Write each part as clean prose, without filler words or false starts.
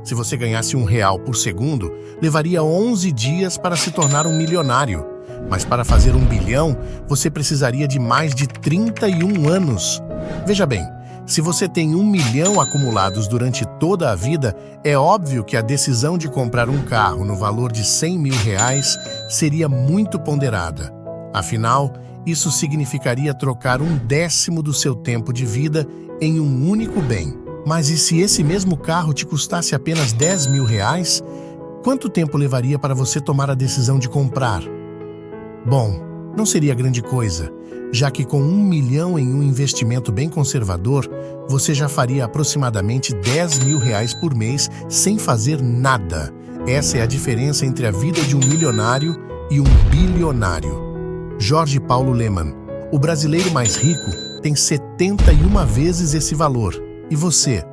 Se você ganhasse R$ 1 por segundo, levaria 11 dias para se tornar um milionário. Mas para fazer 1 bilhão, você precisaria de mais de 31 anos. Veja bem, se você tem 1 milhão acumulados durante toda a vida, é óbvio que a decisão de comprar um carro no valor de R$ 100 mil seria muito ponderada. Afinal, isso significaria trocar 1/10 do seu tempo de vida em um único bem. Mas e se esse mesmo carro te custasse apenas R$ 10 mil? Quanto tempo levaria para você tomar a decisão de comprar? Bom, não seria grande coisa, já que com 1 milhão em um investimento bem conservador, você já faria aproximadamente R$ 10 mil por mês sem fazer nada. Essa é a diferença entre a vida de um milionário e um bilionário. Jorge Paulo Lemann, o brasileiro mais rico, tem 71 vezes esse valor. E você?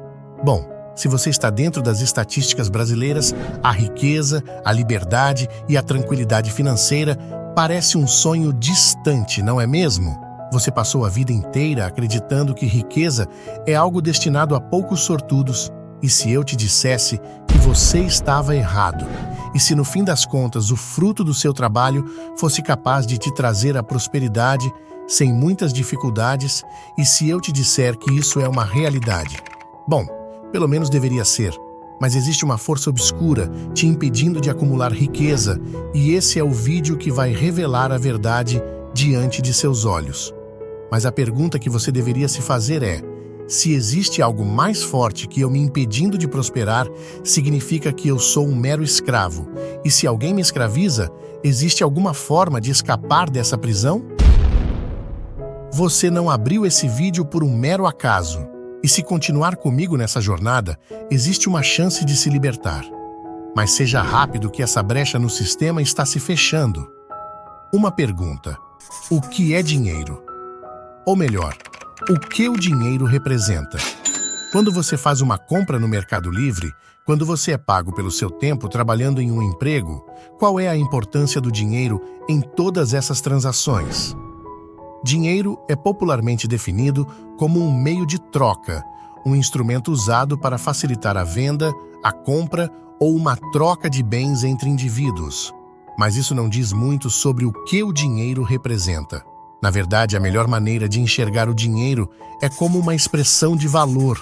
Bom, se você está dentro das estatísticas brasileiras, a riqueza, a liberdade e a tranquilidade financeira parece um sonho distante, não é mesmo? Você passou a vida inteira acreditando que riqueza é algo destinado a poucos sortudos. E se eu te dissesse que você estava errado? E se no fim das contas o fruto do seu trabalho fosse capaz de te trazer a prosperidade sem muitas dificuldades? E se eu te disser que isso é uma realidade? Bom, pelo menos deveria ser. Mas existe uma força obscura te impedindo de acumular riqueza, e esse é o vídeo que vai revelar a verdade diante de seus olhos. Mas a pergunta que você deveria se fazer é: se existe algo mais forte que eu me impedindo de prosperar, significa que eu sou um mero escravo. E se alguém me escraviza, existe alguma forma de escapar dessa prisão? Você não abriu esse vídeo por um mero acaso. E se continuar comigo nessa jornada, existe uma chance de se libertar. Mas seja rápido que essa brecha no sistema está se fechando. Uma pergunta: o que é dinheiro? Ou melhor, o que o dinheiro representa? Quando você faz uma compra no Mercado Livre, quando você é pago pelo seu tempo trabalhando em um emprego, qual é a importância do dinheiro em todas essas transações? Dinheiro é popularmente definido como um meio de troca, um instrumento usado para facilitar a venda, a compra ou uma troca de bens entre indivíduos. Mas isso não diz muito sobre o que o dinheiro representa. Na verdade, a melhor maneira de enxergar o dinheiro é como uma expressão de valor.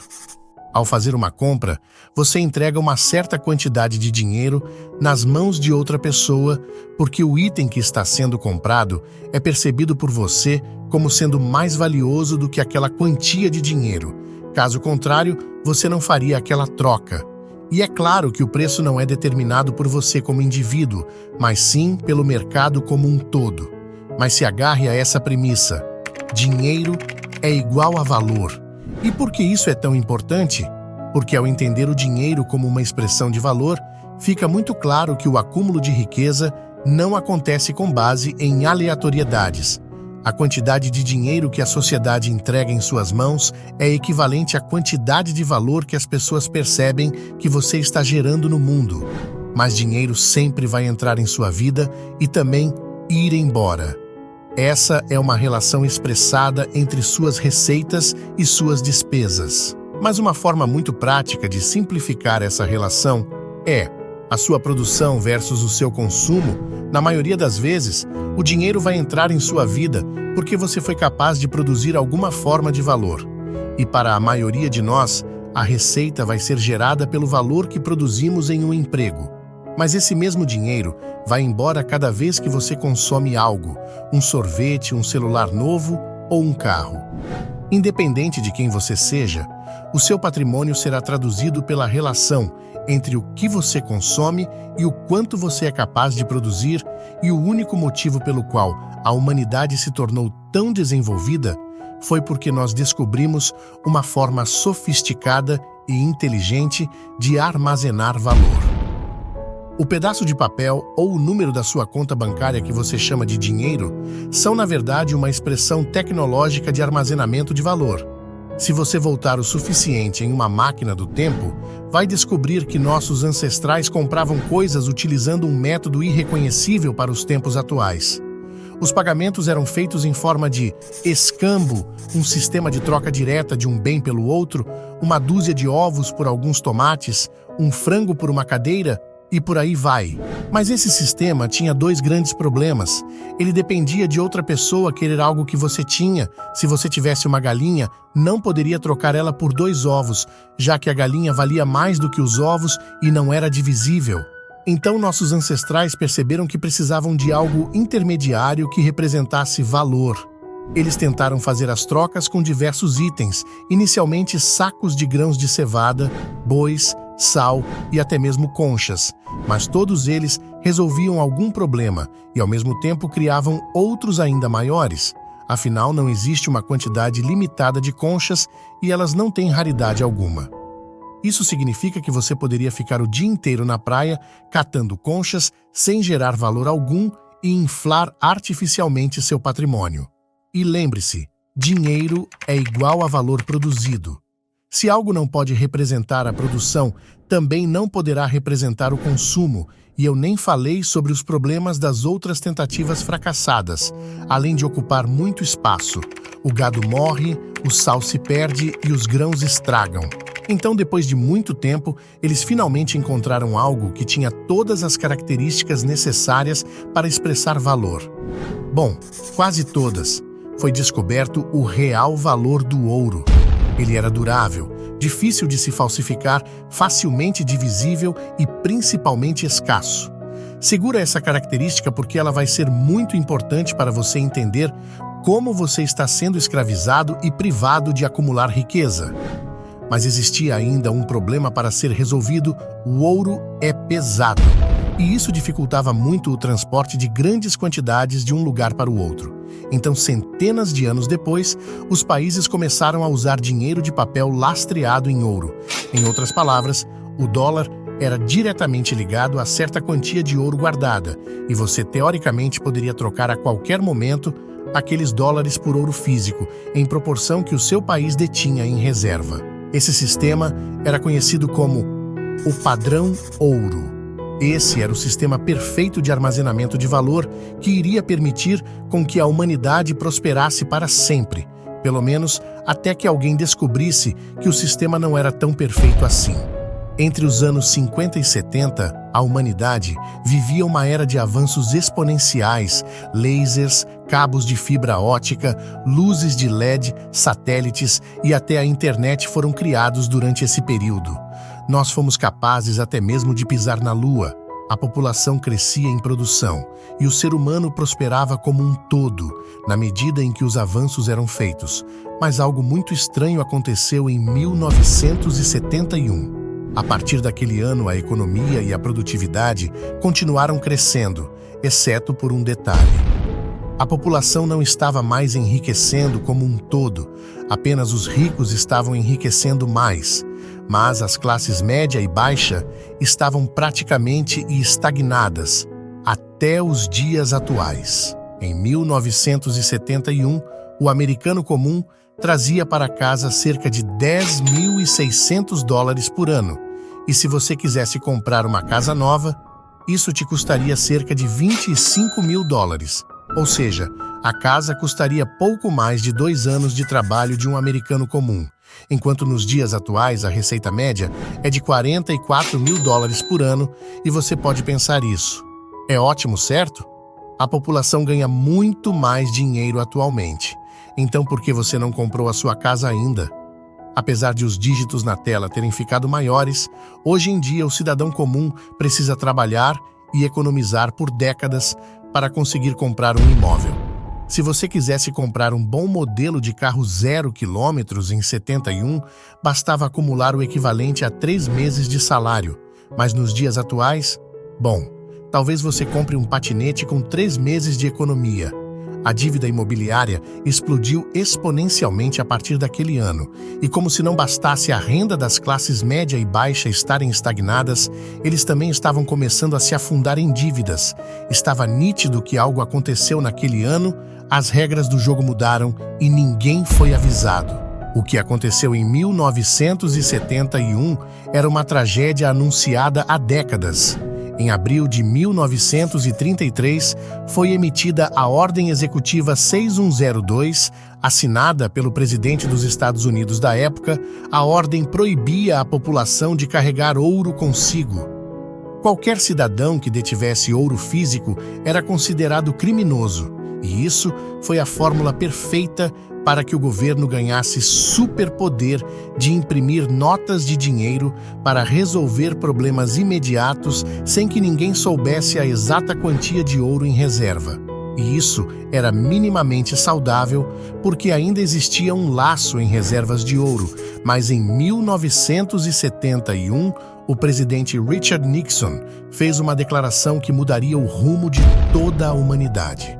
Ao fazer uma compra, você entrega uma certa quantidade de dinheiro nas mãos de outra pessoa, porque o item que está sendo comprado é percebido por você como sendo mais valioso do que aquela quantia de dinheiro. Caso contrário, você não faria aquela troca. E é claro que o preço não é determinado por você como indivíduo, mas sim pelo mercado como um todo. Mas se agarre a essa premissa: dinheiro é igual a valor. E por que isso é tão importante? Porque ao entender o dinheiro como uma expressão de valor, fica muito claro que o acúmulo de riqueza não acontece com base em aleatoriedades. A quantidade de dinheiro que a sociedade entrega em suas mãos é equivalente à quantidade de valor que as pessoas percebem que você está gerando no mundo. Mas dinheiro sempre vai entrar em sua vida e também ir embora. Essa é uma relação expressada entre suas receitas e suas despesas. Mas uma forma muito prática de simplificar essa relação é a sua produção versus o seu consumo. Na maioria das vezes, o dinheiro vai entrar em sua vida porque você foi capaz de produzir alguma forma de valor. E para a maioria de nós, a receita vai ser gerada pelo valor que produzimos em um emprego. Mas esse mesmo dinheiro vai embora cada vez que você consome algo, um sorvete, um celular novo ou um carro. Independente de quem você seja, o seu patrimônio será traduzido pela relação entre o que você consome e o quanto você é capaz de produzir, e o único motivo pelo qual a humanidade se tornou tão desenvolvida foi porque nós descobrimos uma forma sofisticada e inteligente de armazenar valor. O pedaço de papel ou o número da sua conta bancária que você chama de dinheiro são, na verdade, uma expressão tecnológica de armazenamento de valor. Se você voltar o suficiente em uma máquina do tempo, vai descobrir que nossos ancestrais compravam coisas utilizando um método irreconhecível para os tempos atuais. Os pagamentos eram feitos em forma de escambo, um sistema de troca direta de um bem pelo outro, uma dúzia de ovos por alguns tomates, um frango por uma cadeira e por aí vai. Mas esse sistema tinha dois grandes problemas. Ele dependia de outra pessoa querer algo que você tinha. Se você tivesse uma galinha, não poderia trocar ela por 2 ovos, já que a galinha valia mais do que os ovos e não era divisível. Então nossos ancestrais perceberam que precisavam de algo intermediário que representasse valor. Eles tentaram fazer as trocas com diversos itens, inicialmente sacos de grãos de cevada, bois, sal e até mesmo conchas, mas todos eles resolviam algum problema e ao mesmo tempo criavam outros ainda maiores. Afinal, não existe uma quantidade limitada de conchas e elas não têm raridade alguma. Isso significa que você poderia ficar o dia inteiro na praia catando conchas sem gerar valor algum e inflar artificialmente seu patrimônio. E lembre-se, dinheiro é igual a valor produzido. Se algo não pode representar a produção, também não poderá representar o consumo, e eu nem falei sobre os problemas das outras tentativas fracassadas, além de ocupar muito espaço. O gado morre, o sal se perde e os grãos estragam. Então, depois de muito tempo, eles finalmente encontraram algo que tinha todas as características necessárias para expressar valor. Bom, quase todas. Foi descoberto o real valor do ouro. Ele era durável, difícil de se falsificar, facilmente divisível e principalmente escasso. Segura essa característica porque ela vai ser muito importante para você entender como você está sendo escravizado e privado de acumular riqueza. Mas existia ainda um problema para ser resolvido: o ouro é pesado. E isso dificultava muito o transporte de grandes quantidades de um lugar para o outro. Então, centenas de anos depois, os países começaram a usar dinheiro de papel lastreado em ouro. Em outras palavras, o dólar era diretamente ligado a certa quantia de ouro guardada, e você teoricamente poderia trocar a qualquer momento aqueles dólares por ouro físico, em proporção que o seu país detinha em reserva. Esse sistema era conhecido como o padrão ouro. Esse era o sistema perfeito de armazenamento de valor que iria permitir com que a humanidade prosperasse para sempre, pelo menos até que alguém descobrisse que o sistema não era tão perfeito assim. Entre os anos 50 e 70, a humanidade vivia uma era de avanços exponenciais: lasers, cabos de fibra ótica, luzes de LED, satélites e até a internet foram criados durante esse período. Nós fomos capazes até mesmo de pisar na Lua. A população crescia em produção e o ser humano prosperava como um todo, na medida em que os avanços eram feitos. Mas algo muito estranho aconteceu em 1971. A partir daquele ano, a economia e a produtividade continuaram crescendo, exceto por um detalhe. A população não estava mais enriquecendo como um todo, apenas os ricos estavam enriquecendo mais. Mas as classes média e baixa estavam praticamente estagnadas, até os dias atuais. Em 1971, o americano comum trazia para casa cerca de $10.600 por ano, e se você quisesse comprar uma casa nova, isso te custaria cerca de $25 mil. Ou seja, a casa custaria pouco mais de 2 anos de trabalho de um americano comum, enquanto nos dias atuais a receita média é de $44 mil por ano, e você pode pensar isso. É ótimo, certo? A população ganha muito mais dinheiro atualmente. Então por que você não comprou a sua casa ainda? Apesar de os dígitos na tela terem ficado maiores, hoje em dia o cidadão comum precisa trabalhar e economizar por décadas para conseguir comprar um imóvel. Se você quisesse comprar um bom modelo de carro 0 km em 71, bastava acumular o equivalente a 3 meses de salário. Mas nos dias atuais, bom, talvez você compre um patinete com 3 meses de economia. A dívida imobiliária explodiu exponencialmente a partir daquele ano, e como se não bastasse a renda das classes média e baixa estarem estagnadas, eles também estavam começando a se afundar em dívidas. Estava nítido que algo aconteceu naquele ano, as regras do jogo mudaram e ninguém foi avisado. O que aconteceu em 1971 era uma tragédia anunciada há décadas. Em abril de 1933, foi emitida a Ordem Executiva 6102, assinada pelo presidente dos Estados Unidos da época. A ordem proibia a população de carregar ouro consigo. Qualquer cidadão que detivesse ouro físico era considerado criminoso, e isso foi a fórmula perfeita para que o governo ganhasse superpoder de imprimir notas de dinheiro para resolver problemas imediatos sem que ninguém soubesse a exata quantia de ouro em reserva. E isso era minimamente saudável porque ainda existia um laço em reservas de ouro, mas em 1971, o presidente Richard Nixon fez uma declaração que mudaria o rumo de toda a humanidade.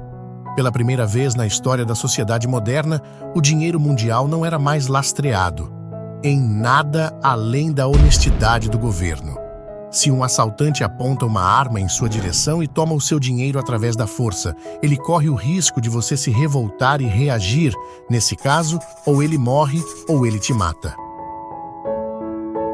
Pela primeira vez na história da sociedade moderna, o dinheiro mundial não era mais lastreado em nada além da honestidade do governo. Se um assaltante aponta uma arma em sua direção e toma o seu dinheiro através da força, ele corre o risco de você se revoltar e reagir. Nesse caso, ou ele morre ou ele te mata.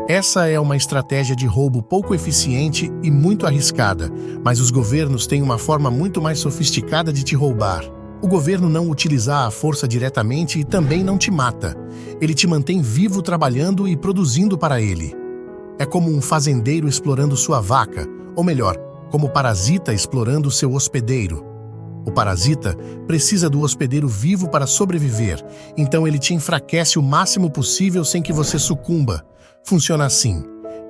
Essa é uma estratégia de roubo pouco eficiente e muito arriscada, mas os governos têm uma forma muito mais sofisticada de te roubar. O governo não utiliza a força diretamente e também não te mata. Ele te mantém vivo trabalhando e produzindo para ele. É como um fazendeiro explorando sua vaca, ou melhor, como parasita explorando seu hospedeiro. O parasita precisa do hospedeiro vivo para sobreviver, então ele te enfraquece o máximo possível sem que você sucumba. Funciona assim.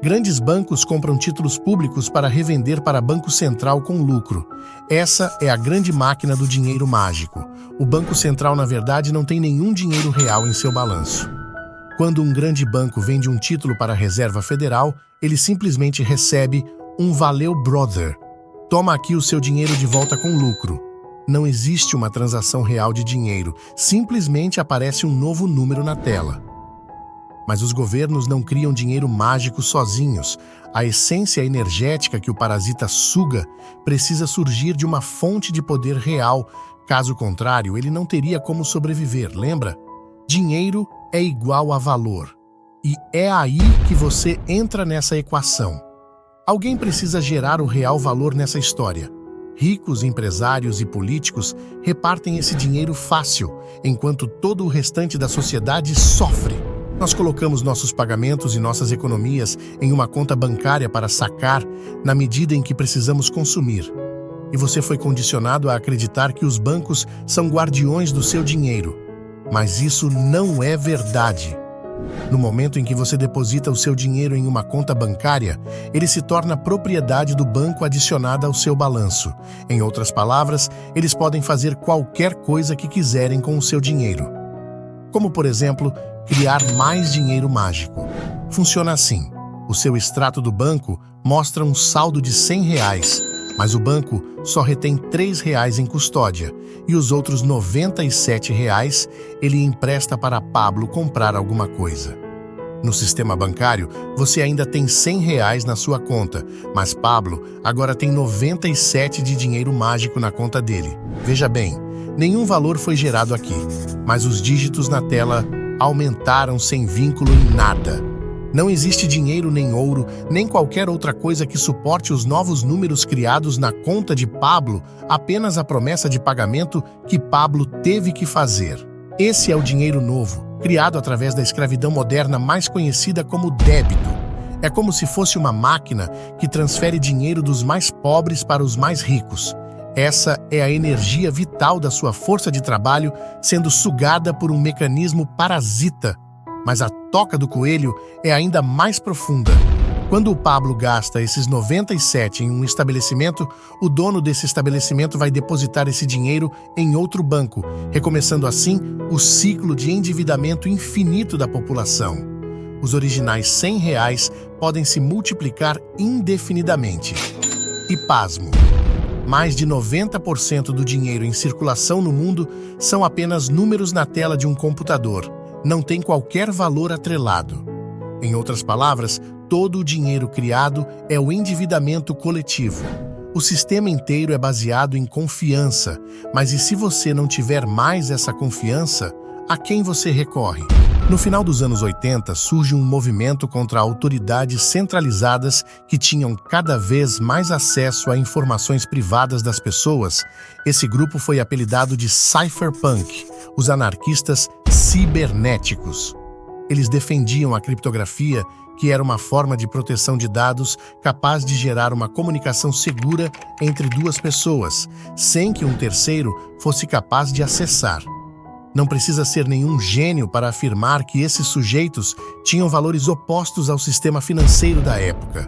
Grandes bancos compram títulos públicos para revender para Banco Central com lucro. Essa é a grande máquina do dinheiro mágico. O Banco Central, na verdade, não tem nenhum dinheiro real em seu balanço. Quando um grande banco vende um título para a Reserva Federal, ele simplesmente recebe um "Valeu, brother. Toma aqui o seu dinheiro de volta com lucro." Não existe uma transação real de dinheiro, simplesmente aparece um novo número na tela. Mas os governos não criam dinheiro mágico sozinhos. A essência energética que o parasita suga precisa surgir de uma fonte de poder real. Caso contrário, ele não teria como sobreviver, lembra? Dinheiro é igual a valor. E é aí que você entra nessa equação. Alguém precisa gerar o real valor nessa história. Ricos, empresários e políticos repartem esse dinheiro fácil, enquanto todo o restante da sociedade sofre. Nós colocamos nossos pagamentos e nossas economias em uma conta bancária para sacar na medida em que precisamos consumir. E você foi condicionado a acreditar que os bancos são guardiões do seu dinheiro. Mas isso não é verdade. No momento em que você deposita o seu dinheiro em uma conta bancária, ele se torna propriedade do banco adicionada ao seu balanço. Em outras palavras, eles podem fazer qualquer coisa que quiserem com o seu dinheiro. Como, por exemplo, criar mais dinheiro mágico. Funciona assim. O seu extrato do banco mostra um saldo de R$100, mas o banco só retém R$3 em custódia e os outros R$97 ele empresta para Pablo comprar alguma coisa. No sistema bancário, você ainda tem R$100 na sua conta, mas Pablo agora tem 97 de dinheiro mágico na conta dele. Veja bem, nenhum valor foi gerado aqui, mas os dígitos na tela aumentaram sem vínculo em nada. Não existe dinheiro nem ouro, nem qualquer outra coisa que suporte os novos números criados na conta de Pablo, apenas a promessa de pagamento que Pablo teve que fazer. Esse é o dinheiro novo, criado através da escravidão moderna mais conhecida como débito. É como se fosse uma máquina que transfere dinheiro dos mais pobres para os mais ricos. Essa é a energia vital da sua força de trabalho sendo sugada por um mecanismo parasita. Mas a toca do coelho é ainda mais profunda. Quando o Pablo gasta esses 97 em um estabelecimento, o dono desse estabelecimento vai depositar esse dinheiro em outro banco, recomeçando assim o ciclo de endividamento infinito da população. Os originais R$100 podem se multiplicar indefinidamente. E pasmo! Mais de 90% do dinheiro em circulação no mundo são apenas números na tela de um computador. Não tem qualquer valor atrelado. Em outras palavras, todo o dinheiro criado é o endividamento coletivo. O sistema inteiro é baseado em confiança, mas e se você não tiver mais essa confiança, a quem você recorre? No final dos anos 80, surge um movimento contra autoridades centralizadas que tinham cada vez mais acesso a informações privadas das pessoas. Esse grupo foi apelidado de Cypherpunk, os anarquistas cibernéticos. Eles defendiam a criptografia, que era uma forma de proteção de dados capaz de gerar uma comunicação segura entre duas pessoas, sem que um terceiro fosse capaz de acessar. Não precisa ser nenhum gênio para afirmar que esses sujeitos tinham valores opostos ao sistema financeiro da época.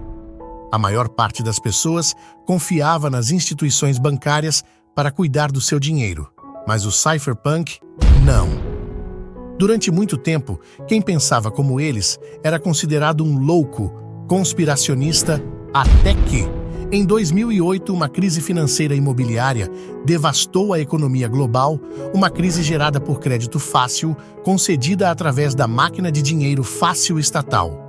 A maior parte das pessoas confiava nas instituições bancárias para cuidar do seu dinheiro, mas os cypherpunk não. Durante muito tempo, quem pensava como eles era considerado um louco, conspiracionista, até que, em 2008, uma crise financeira imobiliária devastou a economia global, uma crise gerada por crédito fácil, concedida através da máquina de dinheiro fácil estatal.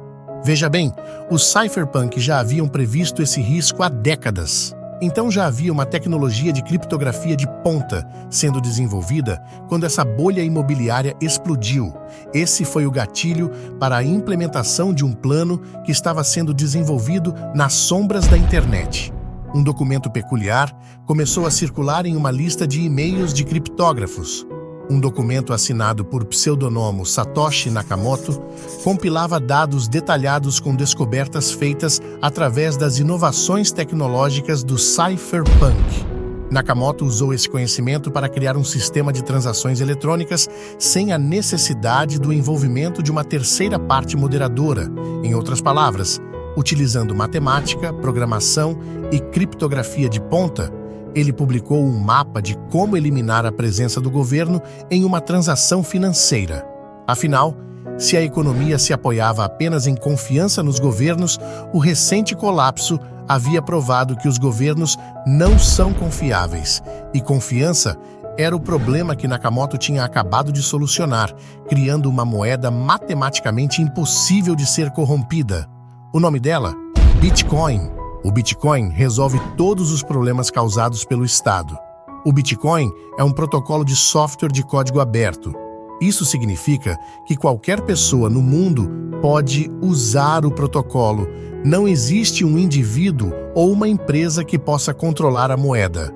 Veja bem, os cypherpunk já haviam previsto esse risco há décadas. Então já havia uma tecnologia de criptografia de ponta sendo desenvolvida quando essa bolha imobiliária explodiu. Esse foi o gatilho para a implementação de um plano que estava sendo desenvolvido nas sombras da internet. Um documento peculiar começou a circular em uma lista de e-mails de criptógrafos. Um documento assinado por pseudônimo Satoshi Nakamoto compilava dados detalhados com descobertas feitas através das inovações tecnológicas do cypherpunk. Nakamoto usou esse conhecimento para criar um sistema de transações eletrônicas sem a necessidade do envolvimento de uma terceira parte moderadora. Em outras palavras, utilizando matemática, programação e criptografia de ponta, ele publicou um mapa de como eliminar a presença do governo em uma transação financeira. Afinal, se a economia se apoiava apenas em confiança nos governos, o recente colapso havia provado que os governos não são confiáveis. E confiança era o problema que Nakamoto tinha acabado de solucionar, criando uma moeda matematicamente impossível de ser corrompida. O nome dela? Bitcoin. O Bitcoin resolve todos os problemas causados pelo Estado. O Bitcoin é um protocolo de software de código aberto. Isso significa que qualquer pessoa no mundo pode usar o protocolo. Não existe um indivíduo ou uma empresa que possa controlar a moeda.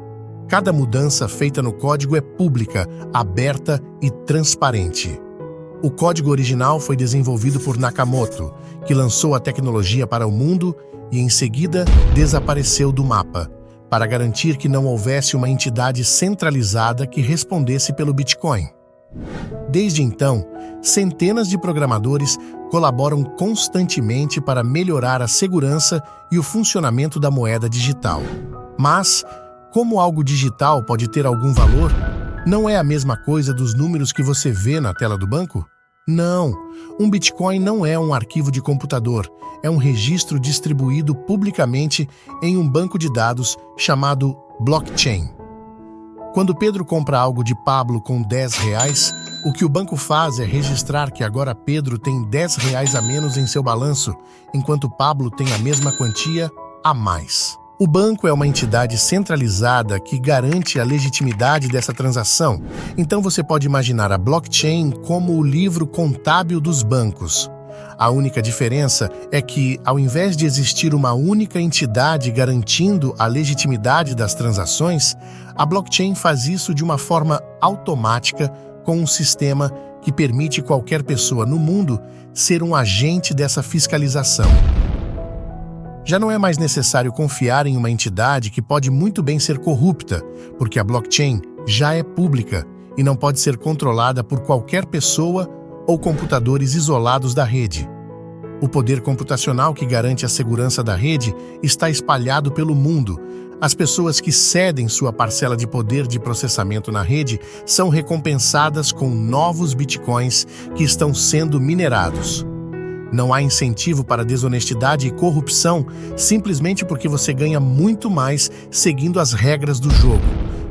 Cada mudança feita no código é pública, aberta e transparente. O código original foi desenvolvido por Nakamoto, que lançou a tecnologia para o mundo e, em seguida, desapareceu do mapa, para garantir que não houvesse uma entidade centralizada que respondesse pelo Bitcoin. Desde então, centenas de programadores colaboram constantemente para melhorar a segurança e o funcionamento da moeda digital. Mas, como algo digital pode ter algum valor, não é a mesma coisa dos números que você vê na tela do banco? Não, um Bitcoin não é um arquivo de computador, é um registro distribuído publicamente em um banco de dados chamado blockchain. Quando Pedro compra algo de Pablo com R$10, o que o banco faz é registrar que agora Pedro tem R$10 a menos em seu balanço, enquanto Pablo tem a mesma quantia a mais. O banco é uma entidade centralizada que garante a legitimidade dessa transação, então você pode imaginar a blockchain como o livro contábil dos bancos. A única diferença é que, ao invés de existir uma única entidade garantindo a legitimidade das transações, a blockchain faz isso de uma forma automática com um sistema que permite qualquer pessoa no mundo ser um agente dessa fiscalização. Já não é mais necessário confiar em uma entidade que pode muito bem ser corrupta, porque a blockchain já é pública e não pode ser controlada por qualquer pessoa ou computadores isolados da rede. O poder computacional que garante a segurança da rede está espalhado pelo mundo. As pessoas que cedem sua parcela de poder de processamento na rede são recompensadas com novos bitcoins que estão sendo minerados. Não há incentivo para desonestidade e corrupção simplesmente porque você ganha muito mais seguindo as regras do jogo.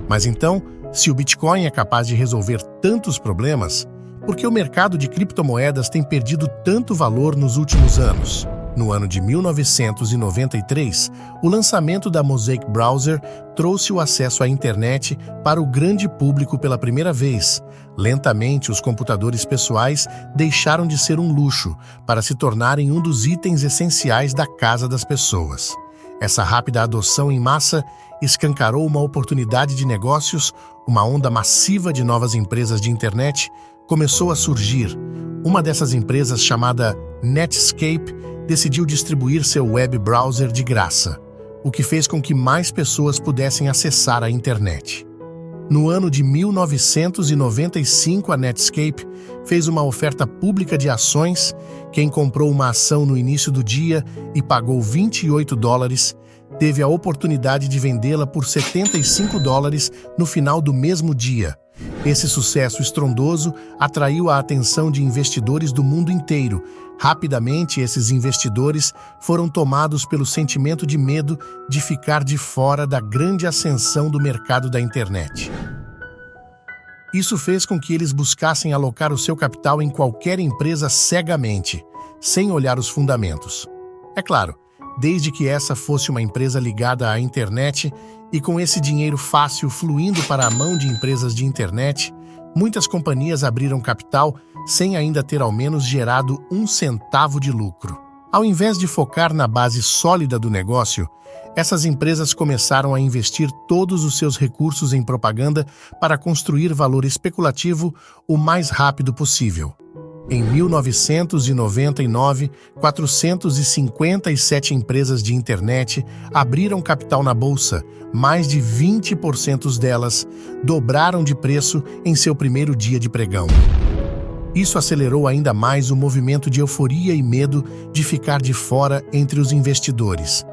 Mas então, se o Bitcoin é capaz de resolver tantos problemas, por que o mercado de criptomoedas tem perdido tanto valor nos últimos anos? No ano de 1993, o lançamento da Mosaic Browser trouxe o acesso à internet para o grande público pela primeira vez. Lentamente, os computadores pessoais deixaram de ser um luxo para se tornarem um dos itens essenciais da casa das pessoas. Essa rápida adoção em massa escancarou uma oportunidade de negócios, uma onda massiva de novas empresas de internet começou a surgir. Uma dessas empresas, chamada Netscape, decidiu distribuir seu web browser de graça, o que fez com que mais pessoas pudessem acessar a internet. No ano de 1995, a Netscape fez uma oferta pública de ações. Quem comprou uma ação no início do dia e pagou $28, teve a oportunidade de vendê-la por $75 no final do mesmo dia. Esse sucesso estrondoso atraiu a atenção de investidores do mundo inteiro. Rapidamente, esses investidores foram tomados pelo sentimento de medo de ficar de fora da grande ascensão do mercado da internet. Isso fez com que eles buscassem alocar o seu capital em qualquer empresa cegamente, sem olhar os fundamentos. É claro, desde que essa fosse uma empresa ligada à internet e com esse dinheiro fácil fluindo para a mão de empresas de internet, muitas companhias abriram capital sem ainda ter ao menos gerado um centavo de lucro. Ao invés de focar na base sólida do negócio, essas empresas começaram a investir todos os seus recursos em propaganda para construir valor especulativo o mais rápido possível. Em 1999, 457 empresas de internet abriram capital na bolsa. Mais de 20% delas dobraram de preço em seu primeiro dia de pregão. Isso acelerou ainda mais o movimento de euforia e medo de ficar de fora entre os investidores.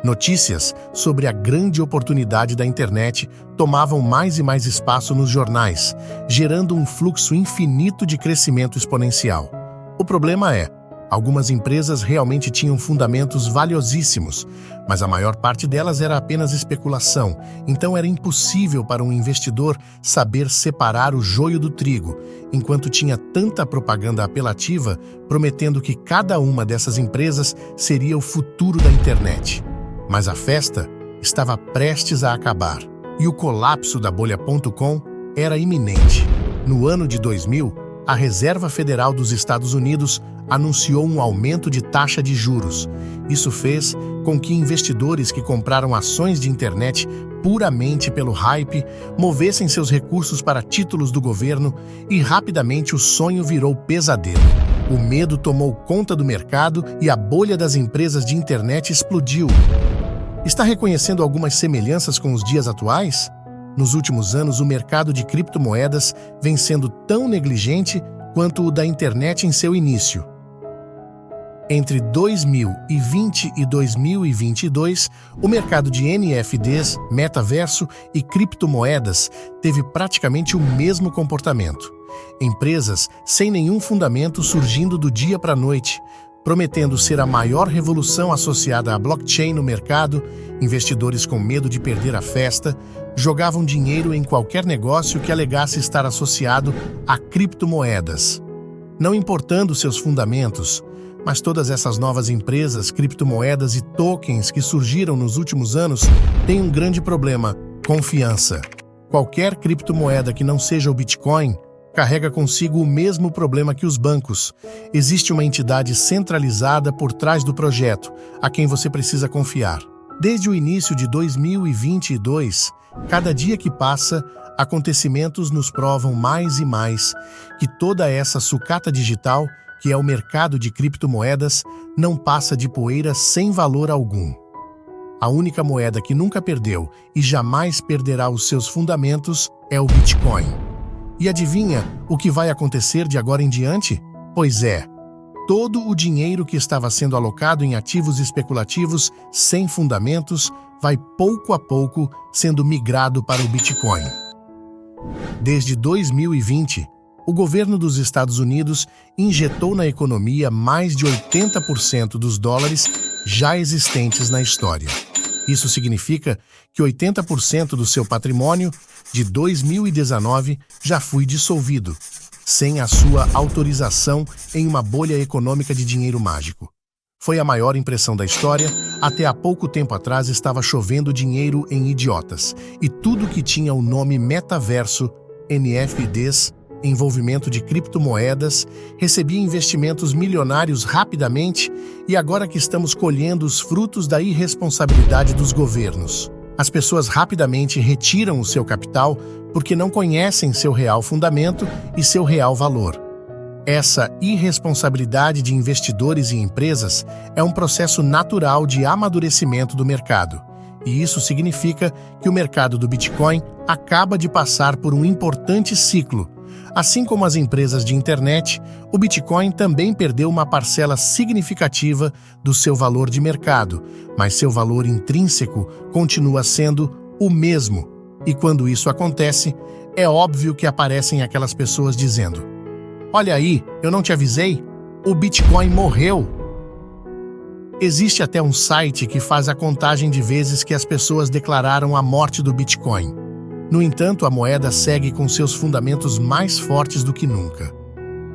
Notícias sobre a grande oportunidade da internet tomavam mais e mais espaço nos jornais, gerando um fluxo infinito de crescimento exponencial. O problema é, algumas empresas realmente tinham fundamentos valiosíssimos, mas a maior parte delas era apenas especulação, então era impossível para um investidor saber separar o joio do trigo, enquanto tinha tanta propaganda apelativa prometendo que cada uma dessas empresas seria o futuro da internet. Mas a festa estava prestes a acabar, e o colapso da bolha.com era iminente. No ano de 2000, a Reserva Federal dos Estados Unidos anunciou um aumento de taxa de juros. Isso fez com que investidores que compraram ações de internet puramente pelo hype movessem seus recursos para títulos do governo e rapidamente o sonho virou pesadelo. O medo tomou conta do mercado e a bolha das empresas de internet explodiu. Está reconhecendo algumas semelhanças com os dias atuais? Nos últimos anos, o mercado de criptomoedas vem sendo tão negligente quanto o da internet em seu início. Entre 2020 e 2022, o mercado de NFTs, metaverso e criptomoedas teve praticamente o mesmo comportamento. Empresas sem nenhum fundamento surgindo do dia para a noite, prometendo ser a maior revolução associada à blockchain no mercado. Investidores com medo de perder a festa jogavam dinheiro em qualquer negócio que alegasse estar associado a criptomoedas. Não importando seus fundamentos, mas todas essas novas empresas, criptomoedas e tokens que surgiram nos últimos anos têm um grande problema: confiança. Qualquer criptomoeda que não seja o Bitcoin carrega consigo o mesmo problema que os bancos. Existe uma entidade centralizada por trás do projeto, a quem você precisa confiar. Desde o início de 2022, cada dia que passa, acontecimentos nos provam mais e mais que toda essa sucata digital, que é o mercado de criptomoedas, não passa de poeira sem valor algum. A única moeda que nunca perdeu e jamais perderá os seus fundamentos é o Bitcoin. E adivinha o que vai acontecer de agora em diante? Pois é, todo o dinheiro que estava sendo alocado em ativos especulativos sem fundamentos vai pouco a pouco sendo migrado para o Bitcoin. Desde 2020, o governo dos Estados Unidos injetou na economia mais de 80% dos dólares já existentes na história. Isso significa que 80% do seu patrimônio de 2019 já foi dissolvido, sem a sua autorização, em uma bolha econômica de dinheiro mágico. Foi a maior impressão da história. Até há pouco tempo atrás estava chovendo dinheiro em idiotas. E tudo que tinha o nome metaverso, NFTs, envolvimento de criptomoedas, recebia investimentos milionários rapidamente e agora que estamos colhendo os frutos da irresponsabilidade dos governos. As pessoas rapidamente retiram o seu capital porque não conhecem seu real fundamento e seu real valor. Essa irresponsabilidade de investidores e empresas é um processo natural de amadurecimento do mercado. E isso significa que o mercado do Bitcoin acaba de passar por um importante ciclo. Assim como as empresas de internet, o Bitcoin também perdeu uma parcela significativa do seu valor de mercado, mas seu valor intrínseco continua sendo o mesmo. E quando isso acontece, é óbvio que aparecem aquelas pessoas dizendo: "Olha aí, eu não te avisei? O Bitcoin morreu!" Existe até um site que faz a contagem de vezes que as pessoas declararam a morte do Bitcoin. No entanto, a moeda segue com seus fundamentos mais fortes do que nunca.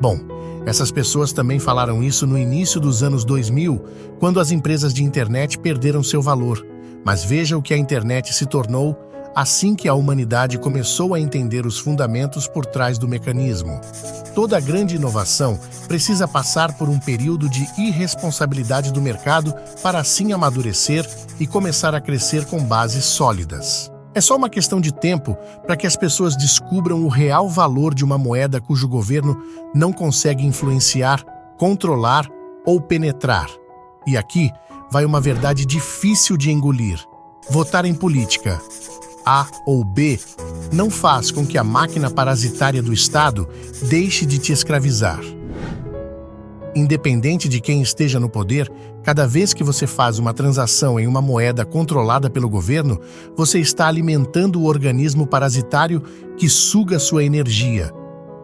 Bom, essas pessoas também falaram isso no início dos anos 2000, quando as empresas de internet perderam seu valor. Mas veja o que a internet se tornou assim que a humanidade começou a entender os fundamentos por trás do mecanismo. Toda grande inovação precisa passar por um período de irresponsabilidade do mercado para assim amadurecer e começar a crescer com bases sólidas. É só uma questão de tempo para que as pessoas descubram o real valor de uma moeda cujo governo não consegue influenciar, controlar ou penetrar. E aqui vai uma verdade difícil de engolir. Votar em política, A ou B, não faz com que a máquina parasitária do Estado deixe de te escravizar. Independente de quem esteja no poder, cada vez que você faz uma transação em uma moeda controlada pelo governo, você está alimentando o organismo parasitário que suga sua energia.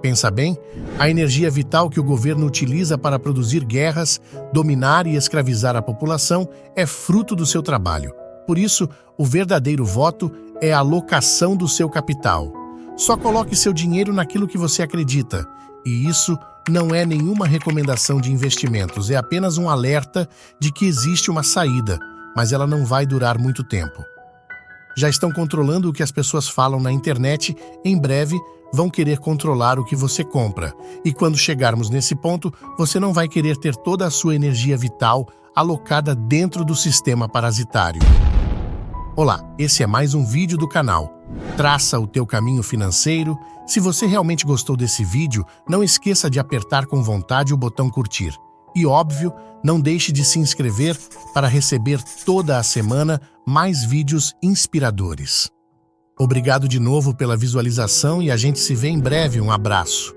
Pensa bem, a energia vital que o governo utiliza para produzir guerras, dominar e escravizar a população é fruto do seu trabalho. Por isso, o verdadeiro voto é a alocação do seu capital. Só coloque seu dinheiro naquilo que você acredita. E isso não é nenhuma recomendação de investimentos, é apenas um alerta de que existe uma saída, mas ela não vai durar muito tempo. Já estão controlando o que as pessoas falam na internet, em breve vão querer controlar o que você compra. E quando chegarmos nesse ponto, você não vai querer ter toda a sua energia vital alocada dentro do sistema parasitário. Olá, esse é mais um vídeo do canal. Traça o teu caminho financeiro. Se você realmente gostou desse vídeo, não esqueça de apertar com vontade o botão curtir. E óbvio, não deixe de se inscrever para receber toda a semana mais vídeos inspiradores. Obrigado de novo pela visualização e a gente se vê em breve. Um abraço.